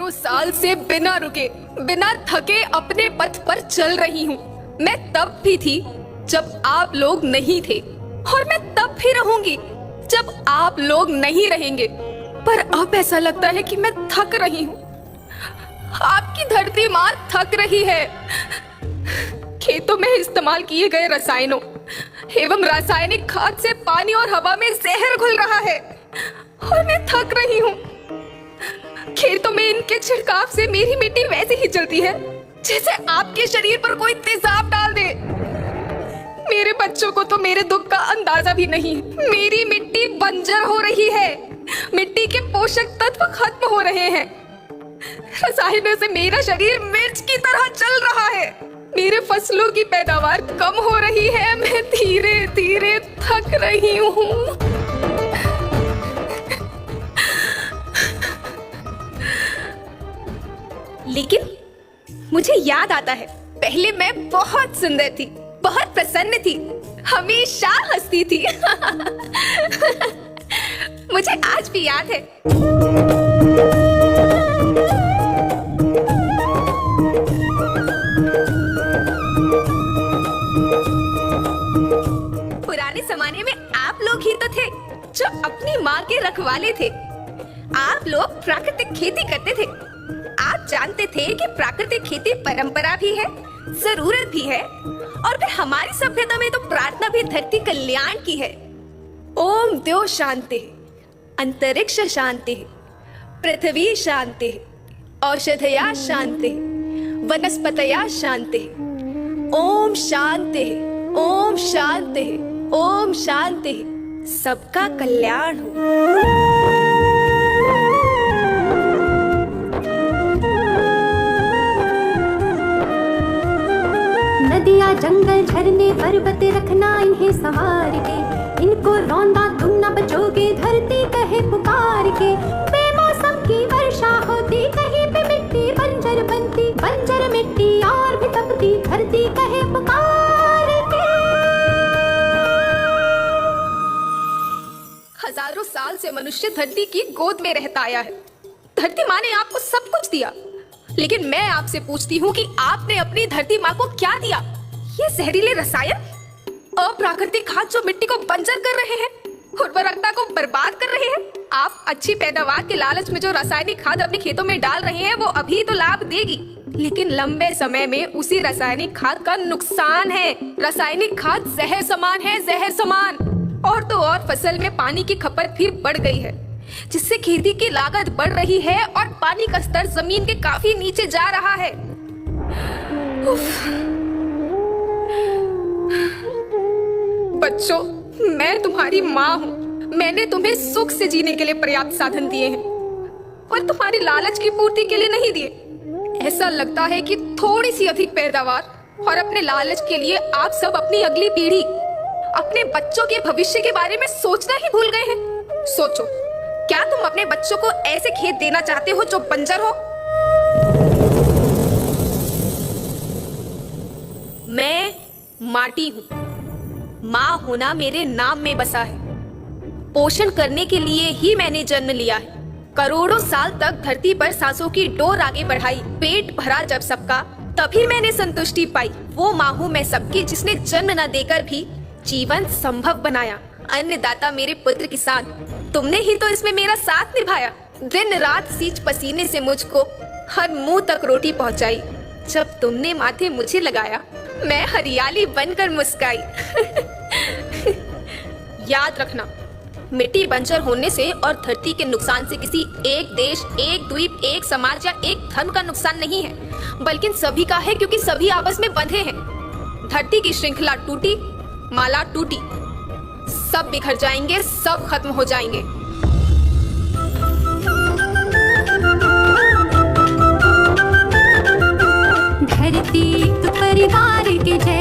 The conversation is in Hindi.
हजारों साल से बिना रुके, बिना थके अपने पथ पर चल रही हूँ। मैं तब भी थी जब आप लोग नहीं थे, और मैं तब भी रहूंगी जब आप लोग नहीं रहेंगे। पर अब ऐसा लगता है कि मैं थक रही हूँ। आपकी धरती माँ थक रही है। खेतों में इस्तेमाल किए गए रसायनों एवं रासायनिक खाद से पानी और हवा में जहर घुल रहा है, और मैं थक रही हूँ। खेतों में इनके छिड़काव से मेरी मिट्टी वैसे ही जलती है जैसे आपके शरीर पर कोई तेजाब डाल दे। मेरे बच्चों को तो मेरे दुख का अंदाजा भी नहीं। मेरी मिट्टी बंजर हो रही है, मिट्टी के पोषक तत्व खत्म हो रहे हैं। रसायनों से मेरा शरीर मिर्च की तरह जल रहा है। मेरे फसलों की पैदावार कम हो रही है। मैं धीरे धीरे थक रही हूँ। लेकिन मुझे याद आता है, पहले मैं बहुत सुंदर थी, बहुत प्रसन्न थी, हमेशा हंसती थी। मुझे आज भी याद है। पुराने जमाने में आप लोग ही तो थे जो अपनी माँ के रखवाले थे। आप लोग प्राकृतिक खेती करते थे। आप जानते थे कि प्राकृतिक खेती परंपरा भी है, जरूरत भी है, और फिर हमारी सभ्यता में तो प्रार्थना भी धरती कल्याण की है। ओम द्यो शांति, अंतरिक्ष शांति, पृथ्वी शांति, औषधया शांति, वनस्पतया शांति। ओम शांति, ओम शांति, ओम शांति। सबका कल्याण हो। नदियाँ जंगल झरने पर्वत रखना इन्हें संवार के, इनको रौंदा तुम न बचोगे धरती कहे पुकार के। बेमौसम की वर्षा होती, कहीं पे मिट्टी बंजर बनती, बंजर मिट्टी और भी तपती, धरती कहे पुकार के। हजारों साल से मनुष्य धरती की गोद में रहता आया है। धरती माँ ने आपको सब कुछ दिया, लेकिन मैं आपसे पूछती हूँ कि आपने अपनी धरती माँ को क्या दिया? ये जहरीले रसायन, अप्राकृतिक खाद जो मिट्टी को बंजर कर रहे हैं, उर्वरकता को बर्बाद कर रहे हैं। आप अच्छी पैदावार के लालच में जो रासायनिक खाद अपने खेतों में डाल रहे हैं वो अभी तो लाभ देगी, लेकिन लंबे समय में उसी रासायनिक खाद का नुकसान है। रासायनिक खाद जहर समान है, जहर समान। और तो और फसल में पानी की खपत भी बढ़ गई है, जिससे खेती की लागत बढ़ रही है और पानी का स्तर जमीन के काफी नीचे जा रहा है। बच्चों, मैं तुम्हारी माँ हूँ। मैंने तुम्हें सुख से जीने के लिए पर्याप्त साधन दिए हैं, पर तुम्हारी लालच की पूर्ति के लिए नहीं दिए। ऐसा लगता है कि थोड़ी सी अधिक पैदावार और अपने लालच के लिए आप सब अपनी अगली पीढ़ी, अपने बच्चों के भविष्य के बारे में सोचना ही भूल गए हैं। सोचो, क्या तुम अपने बच्चों को ऐसे खेत देना चाहते हो जो बंजर हो? मैं माटी हूँ। माँ होना मेरे नाम में बसा है। पोषण करने के लिए ही मैंने जन्म लिया है। करोड़ों साल तक धरती पर सांसों की डोर आगे बढ़ाई। पेट भरा जब सबका, तभी मैंने संतुष्टि पाई। वो माँ हूँ मैं सबकी, जिसने जन्म न देकर भी जीवन संभव बनाया। अन्नदाता मेरे पुत्र किसान, तुमने ही तो इसमें मेरा साथ निभाया। दिन रात सींच पसीने से मुझको हर मुंह तक रोटी पहुंचाई। जब तुमने माथे मुझे लगाया, मैं हरियाली बनकर मुस्काई। याद रखना, मिट्टी बंजर होने से और धरती के नुकसान से किसी एक देश, एक द्वीप, एक समाज या एक धर्म का नुकसान नहीं है, बल्कि सभी का है, क्योंकि सभी आपस में बंधे हैं। धरती की श्रृंखला टूटी, माला टूटी, सब बिखर जाएंगे, सब खत्म हो जाएंगे। धरती तो परिवार के जैसे